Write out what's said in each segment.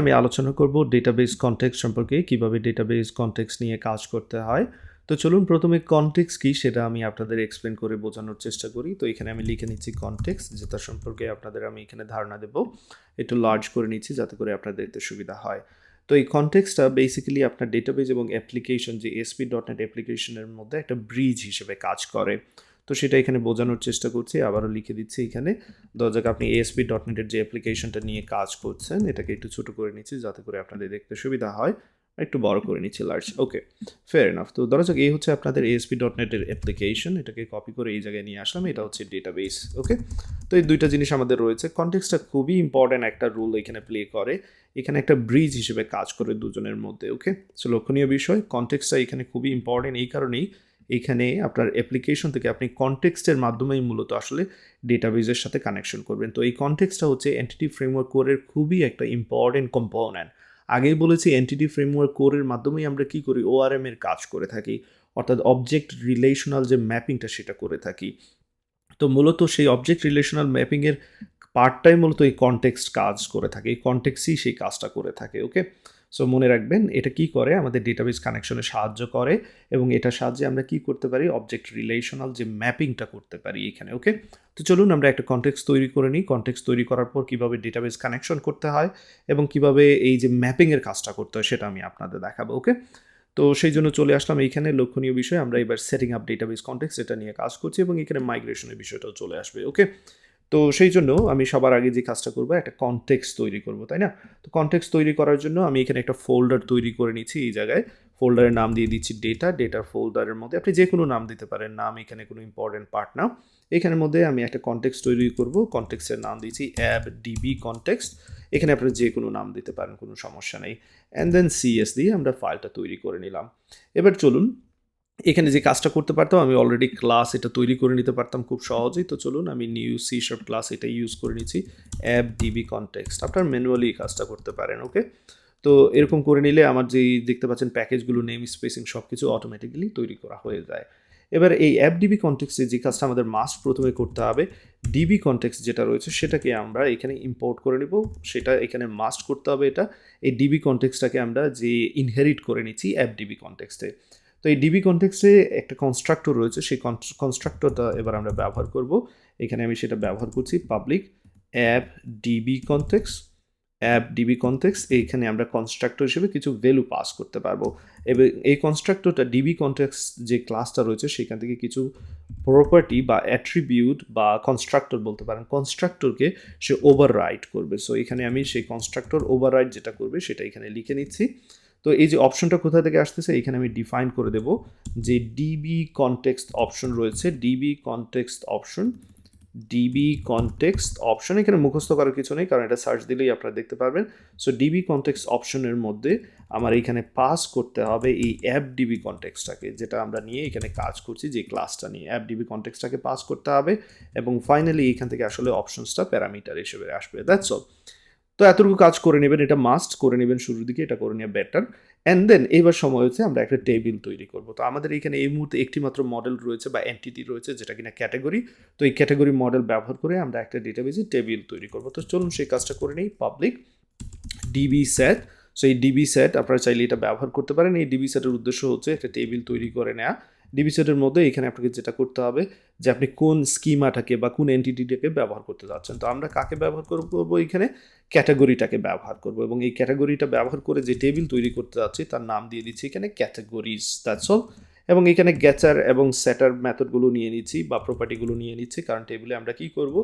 আমি আলোচনা করব ডেটাবেস কনটেক্সট সম্পর্কে, কিভাবে ডেটাবেস কনটেক্সট নিয়ে কাজ করতে হয়। তো চলুন প্রথমে কনটেক্সট কী সেটা আমি আপনাদের এক্সপ্লেন করে বোঝানোর চেষ্টা করি। তো এখানে আমি লিখে নিচ্ছি কনটেক্সট, যেটা সম্পর্কে আপনাদের আমি এখানে ধারণা দেব। একটু লার্জ করে নিচ্ছি যাতে করে আপনাদের দেখতে সুবিধা হয়। তো এই কনটেক্সটটা বেসিক্যালি আপনার ডেটাবেস এবং অ্যাপ্লিকেশন যে ASP.NET অ্যাপ্লিকেশনের মধ্যে একটা ব্রিজ হিসেবে কাজ করে। তো সেটা এখানে বোঝানোর চেষ্টা করছি, আবারও লিখে দিচ্ছি এখানে। ধরা যাক আপনি ASP.NET এর যে অ্যাপ্লিকেশনটা নিয়ে কাজ করছেন, এটাকে একটু ছোট করে নিচ্ছি যাতে করে আপনাদের দেখতে সুবিধা হয়। একটু বড় করে নিচ্ছি, লার্জ। ওকে, ফেয়ার এনাফ। তো ধরা যাক এই হচ্ছে আপনাদের ASP.NET এর অ্যাপ্লিকেশন, এটাকে কপি করে এই জায়গায় নিয়ে আসলাম। এটা হচ্ছে ডেটাবেস। ওকে, তো এই দুইটা জিনিস আমাদের রয়েছে। কনটেক্সটটা খুবই ইম্পর্ট্যান্ট একটা রোল এখানে প্লে করে। এখানে একটা ব্রিজ হিসেবে কাজ করে দুজনের মধ্যে। ওকে, সো লক্ষণীয় বিষয়, কনটেক্সটটা এখানে খুবই ইম্পর্ট্যান্ট এই কারণেই এখানে আপনার অ্যাপ্লিকেশন থেকে আপনি কনটেক্সটের মাধ্যমেই মূলত আসলে ডেটাবেজের সাথে কানেকশন করবেন। তো এই কনটেক্সটটা হচ্ছে এন্টিটি ফ্রেমওয়ার্ক কোরের খুবই একটা ইম্পর্টেন্ট কম্পোনেন্ট। আগেই বলেছি এন্টিটি ফ্রেমওয়ার্ক কোরের মাধ্যমেই আমরা কি করি, ORM এর কাজ করে থাকি, অর্থাৎ অবজেক্ট রিলেশনাল যে ম্যাপিংটা সেটা করে থাকি। তো মূলত সেই অবজেক্ট রিলেশনাল ম্যাপিংয়ের পার্টটাই মূলত এই কনটেক্সট কাজ করে থাকে। এই কনটেক্সটই সেই কাজটা করে থাকে। ওকে, সো মনে রাখবেন এটা কি করে, আমাদের ডেটাবেস কানেকশনে সাহায্য করে এবং এটার সাহায্যে আমরা কি করতে পারি, অবজেক্ট রিলেশনাল যে ম্যাপিংটা করতে পারি এখানে। ওকে, তো চলুন আমরা একটা কনটেক্সট তৈরি করে নিই। কনটেক্সট তৈরি করার পর কীভাবে ডেটাবেস কানেকশন করতে হয় এবং কীভাবে এই যে ম্যাপিংয়ের কাজটা করতে হয় সেটা আমি আপনাদের দেখাবো। ওকে, তো সেই জন্য চলে আসলাম এইখানে। লক্ষণীয় বিষয়, আমরা এবার সেটিং আপ ডেটাবেস কনটেক্সট এটা নিয়ে কাজ করছি এবং এখানে মাইগ্রেশনের বিষয়টাও চলে আসবে। ওকে, তো সেই জন্য আমি সবার আগে যে কাজটা করবো, একটা কনটেক্সট তৈরি করব, তাই না? তো কনটেক্সট তৈরি করার জন্য আমি এখানে একটা ফোল্ডার তৈরি করে নিচ্ছি। এই জায়গায় ফোল্ডারের নাম দিয়ে দিচ্ছি ডেটা। ডেটার ফোল্ডারের মধ্যে আপনি যে কোনো নাম দিতে পারেন, নাম এখানে কোনো ইম্পর্টেন্ট পার্ট না। এখানের মধ্যে আমি একটা কনটেক্সট তৈরি করব। কনটেক্সটের নাম দিচ্ছি অ্যাব ডিবি কনটেক্সট। এখানে আপনারা যে কোনো নাম দিতে পারেন, কোনো সমস্যা নেই। অ্যান্ড দেন CS দিয়ে আমরা ফাইলটা তৈরি করে নিলাম। এবার চলুন এখানে যে কাজটা করতে পারতাম, আমি অলরেডি ক্লাস এটা তৈরি করে নিতে পারতাম খুব সহজেই। তো চলুন আমি নিউ C# ক্লাস এটা ইউজ করে নিচ্ছি, অ্যাব ডিবি কনটেক্সট। আপনার ম্যানুয়ালি কাজটা করতে পারেন। ওকে, তো এরকম করে নিলে আমার যেই দেখতে পাচ্ছেন প্যাকেজগুলো, নেম স্পেসিং সব কিছু অটোমেটিক্যালি তৈরি করা হয়ে যায়। এবার এই অ্যাপ ডিবি কনটেক্সটে যে কাজটা আমাদের মাস্ট প্রথমে করতে হবে, ডিবি কনটেক্সট যেটা রয়েছে সেটাকে আমরা এখানে ইম্পোর্ট করে নিব। সেটা এখানে মাস্ট করতে হবে। এটা এই ডিবি কনটেক্সটটাকে আমরা যে ইনহেরিট করে নিচ্ছি অ্যাপ ডিবি কনটেক্সটে। তো এই ডিবি কনটেক্সটে একটা কনস্ট্রাক্টর রয়েছে, সেই কনস্ট্রাক্টরটা এবার আমরা ব্যবহার করব। এখানে আমি সেটা ব্যবহার করছি, public app DB context. App DB context, এইখানে আমরা কনস্ট্রাক্টর হিসেবে কিছু ভ্যালু পাস করতে পারবো। এবং এই কনস্ট্রাক্টরটা ডিবি কনটেক্সট যে ক্লাসটা রয়েছে সেখান থেকে কিছু প্রপার্টি বা অ্যাট্রিবিউট বা কনস্ট্রাক্টর বলতে পারেন, কনস্ট্রাক্টরকে সে ওভাররাইড করবে। সো এখানে আমি সেই কনস্ট্রাক্টর ওভাররাইড যেটা করবে সেটা এখানে লিখে নিচ্ছি। তো এই যে অপশনটা কোথা থেকে আসতেছে, এখানে আমি ডিফাইন করে দেব যে ডিবি কনটেক্সট অপশন রয়েছে, DB context option, DB context option. এখানে মুখস্থ করার কিছু নেই, কারণ এটা সার্চ দিলেই আপনারা দেখতে পারবেন। সো ডিবি কনটেক্সট অপশনের মধ্যে আমার এখানে পাস করতে হবে এই অ্যাপ ডিবি কনটেক্সটটাকে, যেটা আমরা নিয়ে এখানে কাজ করছি, যে ক্লাসটা নিয়ে অ্যাপ ডিবি কনটেক্সটটাকে পাস করতে হবে এবং ফাইনালি এখান থেকে আসলে অপশনসটা প্যারামিটার হিসেবে আসবে। That's all. তো এতটুকু কাজ করে নেবেন, এটা মাস্ট করে নেবেন শুরুর দিকে, এটা করে নেওয়া বেটার। অ্যান্ড দেন এবার সময় হচ্ছে আমরা একটা টেবিল তৈরি করব। তো আমাদের এখানে এই মুহূর্তে একটি মাত্র মডেল রয়েছে বা এন্টিটি রয়েছে, যেটা কিনা ক্যাটাগরি। তো এই ক্যাটাগরি মডেল ব্যবহার করে আমরা একটা ডেটাবেজে টেবিল তৈরি করব। তো চলুন সেই কাজটা করে নেই, পাবলিক ডিবি সেট। সো এই ডিবি সেট আপনারা চাইলে এটা ব্যবহার করতে পারেন। এই ডিবি সেটের উদ্দেশ্য হচ্ছে একটা টেবিল তৈরি করে নেওয়া। ডিবি সেটের মধ্যে এখানে আপনাকে যেটা করতে হবে যে আপনি কোন স্কিমাটাকে বা কোন এন্টিটিটাকে ব্যবহার করতে যাচ্ছেন। তো আমরা কাকে ব্যবহার করবো, এখানে ক্যাটাগরিটাকে ব্যবহার করব এবং এই ক্যাটাগরিটা ব্যবহার করে যে টেবিল তৈরি করতে যাচ্ছি তার নাম দিয়ে দিচ্ছি এখানে ক্যাটাগরিজ। That's all. এবং এখানে গ্যাচার এবং সেটার মেথডগুলো নিয়ে নিচ্ছি বা প্রপার্টিগুলো নিয়ে নিচ্ছি, কারণ টেবিলে আমরা কি করব,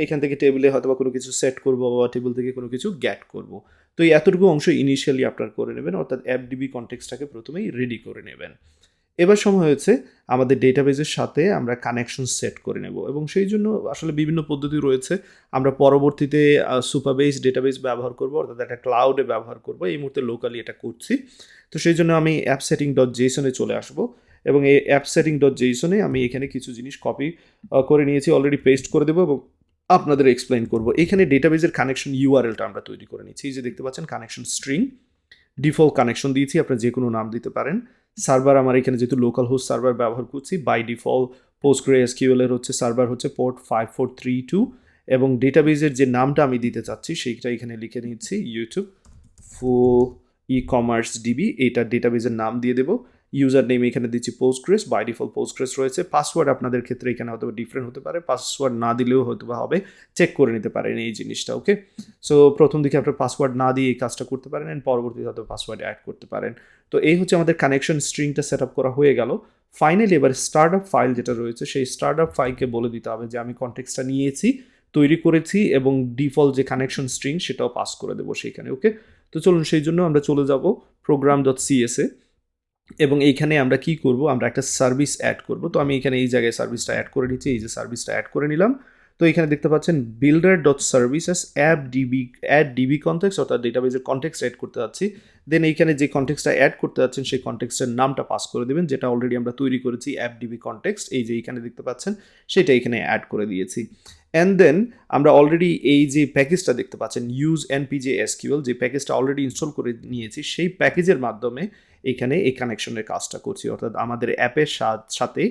এখান থেকে টেবিলে হয়তো বা কোনো কিছু সেট করবো বা টেবিল থেকে কোনো কিছু গ্যাট করব। তো এই এতটুকু অংশ ইনিশিয়ালি আপনার করে নেবেন, অর্থাৎ অ্যাপ ডিবি কনটেক্সটটাকে প্রথমেই রেডি করে নেবেন। এবার সময় হয়েছে আমাদের ডেটাবেজের সাথে আমরা কানেকশন সেট করে নেব এবং সেই জন্য আসলে বিভিন্ন পদ্ধতি রয়েছে। আমরা পরবর্তীতে সুপারবেস ডেটাবেস ব্যবহার করব, অর্থাৎ একটা ক্লাউডে ব্যবহার করব। এই মুহূর্তে লোকালি এটা করছি। তো সেই জন্য আমি অ্যাপ সেটিং ডট জেসনে চলে আসবো এবং এই অ্যাপ সেটিং ডট জেসনে আমি এখানে কিছু জিনিস কপি করে নিয়েছি, অলরেডি পেস্ট করে দেবো এবং আপনাদের এক্সপ্লেন করব। এখানে ডেটাবেজের কানেকশন ইউআরএলটা আমরা তৈরি করে নিচ্ছি। এই যে দেখতে পাচ্ছেন কানেকশন স্ট্রিং, ডিফল্ট কানেকশন দিয়েছি, আপনারা যে কোনো নাম দিতে পারেন। সার্ভার আমার এখানে যেহেতু লোকাল হোস্ট সার্ভার ব্যবহার করছি, বাই ডিফল্ট PostgreSQL এর হচ্ছে সার্ভার হচ্ছে পোর্ট 5432 এবং ডেটাবেজের যে নামটা আমি দিতে চাচ্ছি সেইটা এখানে লিখে নিচ্ছি ইউটিউব ফুল ই-কমার্স ডিবি, এটা ডেটাবেজের নাম দিয়ে দেবো। ইউজার নেম এখানে দিচ্ছি পোস্টগ্রেস, বাই ডিফল্ট পোস্টগ্রেস রয়েছে। পাসওয়ার্ড আপনাদের ক্ষেত্রে এখানে হয়তো ডিফারেন্ট হতে পারে, পাসওয়ার্ড না দিলেও হয়তো বা হবে, চেক করে নিতে পারেন এই জিনিসটা। ওকে, সো প্রথম দিকে আপনার পাসওয়ার্ড না দিয়ে এই কাজটা করতে পারেন, অ্যান্ড পরবর্তীতে হয়তো পাসওয়ার্ড অ্যাড করতে পারেন। তো এই হচ্ছে আমাদের কানেকশন স্ট্রিংটা সেট আপ করা হয়ে গেল। ফাইনালি এবার স্টার্ট আপ ফাইল যেটা রয়েছে, সেই স্টার্ট আপ ফাইলকে বলে দিতে হবে যে আমি কনটেক্সটটা নিয়েছি, তৈরি করেছি, এবং ডিফল্ট যে কানেকশন স্ট্রিং সেটাও পাস করে দেবো সেইখানে। ওকে, তো চলুন সেই জন্য আমরা চলে যাব program.cs এ, এবং এইখানে আমরা কি করব, আমরা একটা সার্ভিস অ্যাড করব। তো আমি এখানে এই জায়গায় সার্ভিসটা অ্যাড করে নিচ্ছি, এই যে সার্ভিসটা অ্যাড করে নিলাম। তো এখানে দেখতে পাচ্ছেন builder.services add db কনটেক্সট, অর্থাৎ ডেটাবেজের কনটেক্সট অ্যাড করতে যাচ্ছি। দেন এইখানে যে কনটেক্সটটা অ্যাড করতে যাচ্ছেন সেই কনটেক্সটের নামটা পাস করে দেবেন, যেটা অলরেডি আমরা তৈরি করেছি অ্যাপ ডিবি কনটেক্সট, এই যে এইখানে দেখতে পাচ্ছেন সেটা এখানে অ্যাড করে দিয়েছি। অ্যান্ড দেন আমরা অলরেডি এই যে প্যাকেজটা দেখতে পাচ্ছেন ইউজ এনপিজে এসকিউএল, যে প্যাকেজটা অলরেডি ইনস্টল করে নিয়েছি, সেই প্যাকেজের মাধ্যমে এখানে এই কানেকশনের কাজটা করছি, অর্থাৎ আমাদের অ্যাপের সাথে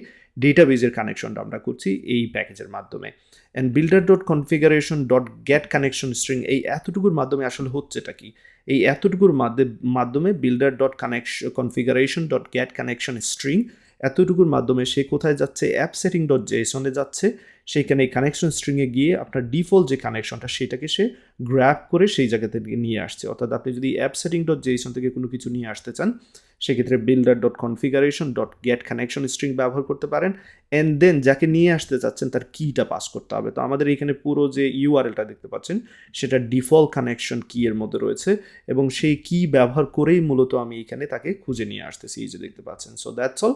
ডেটাবেজের কানেকশনটা আমরা করছি এই প্যাকেজের মাধ্যমে। অ্যান্ড builder.configuration.get কানেকশন স্ট্রিং, এই এতটুকুর মাধ্যমে আসলে হচ্ছেটা কি, এই এতটুকুর মাধ্যমে builder.configuration.get কানেকশন স্ট্রিং এতটুকুর মাধ্যমে সে কোথায় যাচ্ছে, অ্যাপ সেটিং.json-এ যাচ্ছে, সেইখানে এই কানেকশন স্ট্রিংয়ে গিয়ে আপনার ডিফল্ট যে কানেকশনটা সেটাকে সে গ্র্যাব করে সেই জায়গা থেকে নিয়ে আসছে। অর্থাৎ আপনি যদি অ্যাপ সেটিং.json থেকে কোনো কিছু নিয়ে আসতে চান, সেক্ষেত্রে builder.configuration.get কানেকশন স্ট্রিং ব্যবহার করতে পারেন। অ্যান্ড দেন যাকে নিয়ে আসতে চাচ্ছেন তার কিটা পাস করতে হবে। তো আমাদের এখানে পুরো যে ইউআরএলটা দেখতে পাচ্ছেন সেটা ডিফল্ট কানেকশন কি এর মধ্যে রয়েছে, এবং সেই কি ব্যবহার করেই মূলত আমি এখানে তাকে খুঁজে নিয়ে আসতেছি, এই যে দেখতে পাচ্ছেন। সো দ্যাটস অল,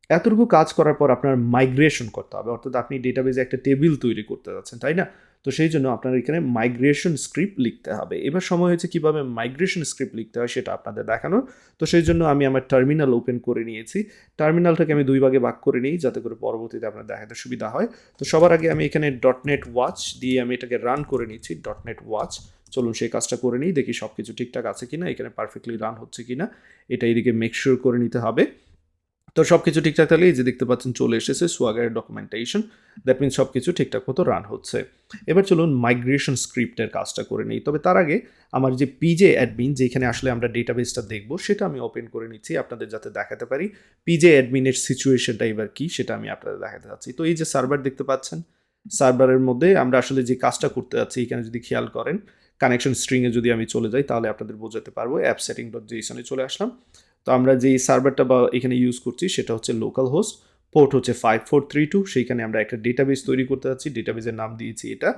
এতটুকু কাজ করার পর আপনার মাইগ্রেশন করতে হবে, অর্থাৎ আপনি ডেটাবেজে একটা টেবিল তৈরি করতে যাচ্ছেন, তাই না? তো সেই জন্য আপনার এখানে মাইগ্রেশন স্ক্রিপ্ট লিখতে হবে। এবার সময় হয়েছে কীভাবে মাইগ্রেশন স্ক্রিপ্ট লিখতে হয় সেটা আপনাদের দেখানোর। তো সেই জন্য আমি আমার টার্মিনাল ওপেন করে নিয়েছি। টার্মিনালটাকে আমি 2 ভাগে ভাগ করে নিই, যাতে করে পরবর্তীতে আপনার দেখাতে সুবিধা হয়। তো সবার আগে আমি এখানে .NET ওয়াচ দিয়ে আমি এটাকে রান করে নিচ্ছি, .NET ওয়াচ। চলুন সেই কাজটা করে নিই, দেখি সব কিছু ঠিকঠাক আছে কিনা, এখানে পারফেক্টলি রান হচ্ছে কিনা, এটা এদিকে মেকশিওর করে নিতে হবে। তো সব কিছু ঠিকঠাক থাকলে এই যে দেখতে পাচ্ছেন চলে এসেছে সোয়াগারের ডকুমেন্টেশন, দ্যাট মিনস সব কিছু ঠিকঠাক মতো রান হচ্ছে। এবার চলুন মাইগ্রেশন স্ক্রিপ্টের কাজটা করে নিই। তবে তার আগে আমার যে পিজে অ্যাডমিন, যেখানে আসলে আমরা ডেটাবেসটা দেখব, সেটা আমি ওপেন করে নিচ্ছি আপনাদের যাতে দেখাতে পারি পিজে অ্যাডমিনের সিচুয়েশনটা এবার কি সেটা আমি আপনাদের দেখাতে চাচ্ছি। তো এই যে সার্ভার দেখতে পাচ্ছেন, সার্ভারের মধ্যে আমরা আসলে যে কাজটা করতে যাচ্ছি, এখানে যদি খেয়াল করেন কানেকশন স্ট্রিংয়ে যদি আমি চলে যাই তাহলে আপনাদের বোঝাতে পারবো। অ্যাপ সেটিং.json-এ চলে আসলাম। তো আমরা যেই সার্ভারটা বা এখানে ইউজ করছি সেটা হচ্ছে লোকাল হোস্ট, পোর্ট হচ্ছে 5432, সেইখানে আমরা একটা ডেটাবেস তৈরি করতে যাচ্ছি, ডেটাবেসের নাম দিয়েছি এটা।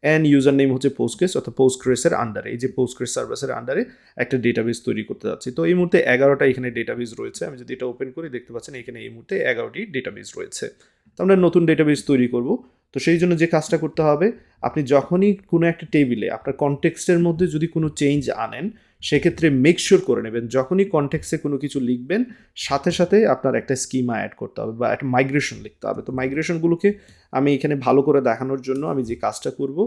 অ্যান্ড ইউজার নেম হচ্ছে পোস্টগ্রেস, অর্থাৎ পোস্টগ্রেসের আন্ডারে, এই যে পোস্টগ্রেস সার্ভিসের আন্ডারে একটা ডেটাবেস তৈরি করতে যাচ্ছি। তো এই মুহূর্তে 11টা এখানে ডেটাবেস রয়েছে। আমি যদি এটা ওপেন করি দেখতে পাচ্ছেন এখানে এই মুহূর্তে 11টি ডেটাবেস রয়েছে। তো আমরা নতুন ডেটাবেস তৈরি করব। তো সেই জন্য যে কাজটা করতে হবে, আপনি যখনই কোনো একটা টেবিলে আপনার কনটেক্সটের মধ্যে যদি কোনো চেঞ্জ আনেন, সেক্ষেত্রে মেকশিওর করে নেবেন যখনই কনটেক্সটে কোনো কিছু লিখবেন সাথে সাথে আপনার একটা স্কিমা অ্যাড করতে হবে বা একটা মাইগ্রেশন লিখতে হবে। তো মাইগ্রেশনগুলোকে আমি এখানে ভালো করে দেখানোর জন্য আমি যে কাজটা করব,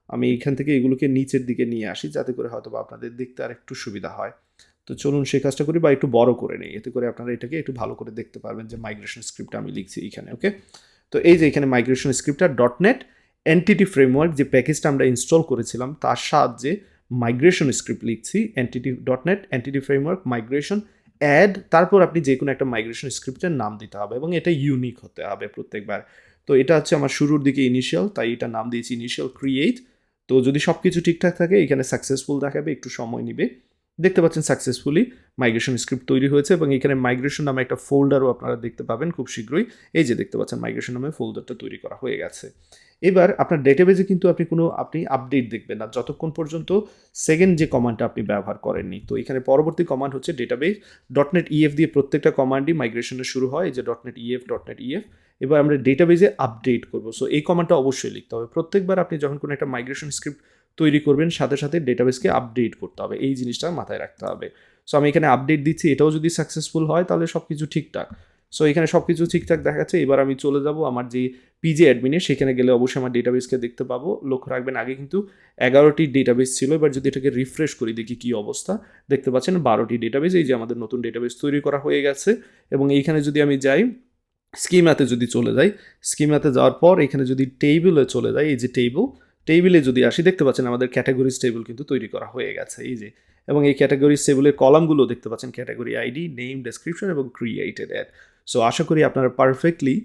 আমি এখান থেকে এগুলোকে নিচের দিকে নিয়ে আসি, যাতে করে হয়তো বা আপনাদের দেখতে আর একটু সুবিধা হয়। তো চলুন সেই কাজটা করি, বা একটু বড় করে নিই, এতে করে আপনারা এটাকে একটু ভালো করে দেখতে পারবেন যে মাইগ্রেশন স্ক্রিপ্টটা আমি লিখছি এখানে। ওকে, তো এই যে এখানে মাইগ্রেশন স্ক্রিপ্টটা .NET এন্টিটি ফ্রেমওয়ার্ক যে প্যাকেজটা আমরা ইনস্টল করেছিলাম তার সাহায্যে মাইগ্রেশন স্ক্রিপ্ট লিখছি, .NET entity framework migration add, তারপর আপনি যে কোনো একটা মাইগ্রেশন স্ক্রিপ্টের নাম দিতে হবে এবং এটা ইউনিক হতে হবে প্রত্যেকবার। তো এটা হচ্ছে আমার শুরুর দিকে ইনিশিয়াল, তাই এটা নাম দিয়েছি ইনিশিয়াল ক্রিয়েট। তো যদি সব কিছু ঠিকঠাক থাকে এখানে সাকসেসফুল দেখাবে, একটু সময় নিবে। দেখতে পাচ্ছেন সাকসেসফুলি মাইগ্রেশন স্ক্রিপ্ট তৈরি হয়েছে, এবং এখানে মাইগ্রেশন নামে একটা ফোল্ডারও আপনারা দেখতে পাবেন খুব শীঘ্রই। এই যে দেখতে পাচ্ছেন মাইগ্রেশন নামে ফোল্ডারটা তৈরি করা হয়ে গেছে। এবার আপনার ডেটাবেজে কিন্তু আপনি আপডেট দেখবেন না যতক্ষণ পর্যন্ত সেকেন্ড যে কমান্ডটা আপনি ব্যবহার করেননি। তো এখানে পরবর্তী কমান্ড হচ্ছে ডেটাবেস .NET EF দিয়ে প্রত্যেকটা কমান্ডই মাইগ্রেশনের শুরু হয়, এই যে .NET EF। এবার আমরা ডেটাবেজে আপডেট করব, সো এই কমান্ডটা অবশ্যই লিখতে হবে। প্রত্যেকবার আপনি যখন কোনো একটা মাইগ্রেশন স্ক্রিপ্ট তৈরি করবেন সাথে সাথে ডেটাবেসকে আপডেট করতে হবে, এই জিনিসটা মাথায় রাখতে হবে। সো আমি এখানে আপডেট দিচ্ছি, এটাও যদি সাকসেসফুল হয় তাহলে সব কিছু ঠিকঠাক। সো এখানে সব কিছু ঠিকঠাক দেখাচ্ছে। এবার আমি চলে যাব আমার যে পিজে অ্যাডমিনে, সেখানে গেলে অবশ্যই আমার ডেটাবেসকে দেখতে পাবো। লক্ষ্য রাখবেন আগে কিন্তু 11টি ডেটাবেস ছিল, এবার যদি এটাকে রিফ্রেশ করি দেখি কী অবস্থা, দেখতে পাচ্ছেন 12টি ডেটাবেস, এই যে আমাদের নতুন ডেটাবেস তৈরি করা হয়ে গেছে। এবং এইখানে যদি আমি যাই স্কিমাতে যদি চলে যাই, স্কিমাতে যাওয়ার পর এখানে যদি টেবিলে চলে যাই, এই যে টেবিল, টেবিলে যদি আসি দেখতে পাচ্ছেন আমাদের ক্যাটাগরিজ টেবিল কিন্তু তৈরি করা হয়ে গেছে এই যে, এবং এই ক্যাটাগরিজ টেবিলের কলামগুলো দেখতে পাচ্ছেন ক্যাটাগরি আইডি, নেম, ডেসক্রিপশন এবং ক্রিয়েটেড অ্যাড। সো আশা করি আপনারা পারফেক্টলি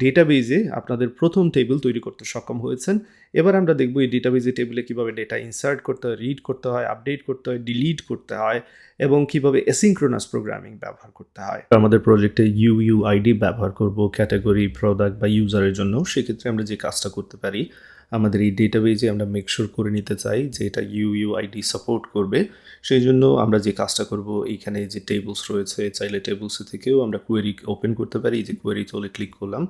ডেটাবেজে আপনাদের প্রথম টেবিল তৈরি করতে সক্ষম হয়েছেন। এবার আমরা দেখব এই ডেটাবেজে টেবিলে কীভাবে ডেটা ইনসার্ট করতে হয়, রিড করতে হয়, আপডেট করতে হয়, ডিলিট করতে হয় এবং কীভাবে অ্যাসিনক্রোনাস প্রোগ্রামিং ব্যবহার করতে হয়। আমাদের প্রজেক্টে ইউইউআইডি ব্যবহার করব ক্যাটাগরি, প্রোডাক্ট বা ইউজারের জন্য। সেক্ষেত্রে আমরা যে কাজটা করতে পারি, আমাদের এই ডেটাবেজে আমরা মেকশোর করে নিতে চাই যে এটা ইউইউআইডি সাপোর্ট করবে। সেই জন্য আমরা যে কাজটা করব, এইখানে যে টেবলস রয়েছে, চাইলে টেবলস থেকেও আমরা কোয়েরি ওপেন করতে পারি। যে কোয়েরি চলে ক্লিক করলাম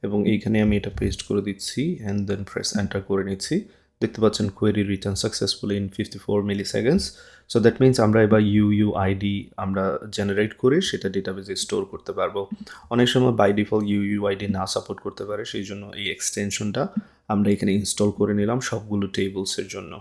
এবং এইখানে আমি এটা পেস্ট করে দিচ্ছি অ্যান্ড দেন প্রেস এন্টার করে নিচ্ছি। দেখতে পাচ্ছেন query return successfully in 54 milliseconds. So that means আমরা এবার ইউইউআইডি আমরা জেনারেট করে সেটা ডেটাবেজে স্টোর করতে পারবো। অনেক সময় বাই ডিফল্ট ইউইউআইডি না সাপোর্ট করতে পারে, সেই জন্য এই এক্সটেনশনটা আমরা এখানে ইনস্টল করে নিলাম সবগুলো টেবলসের জন্য।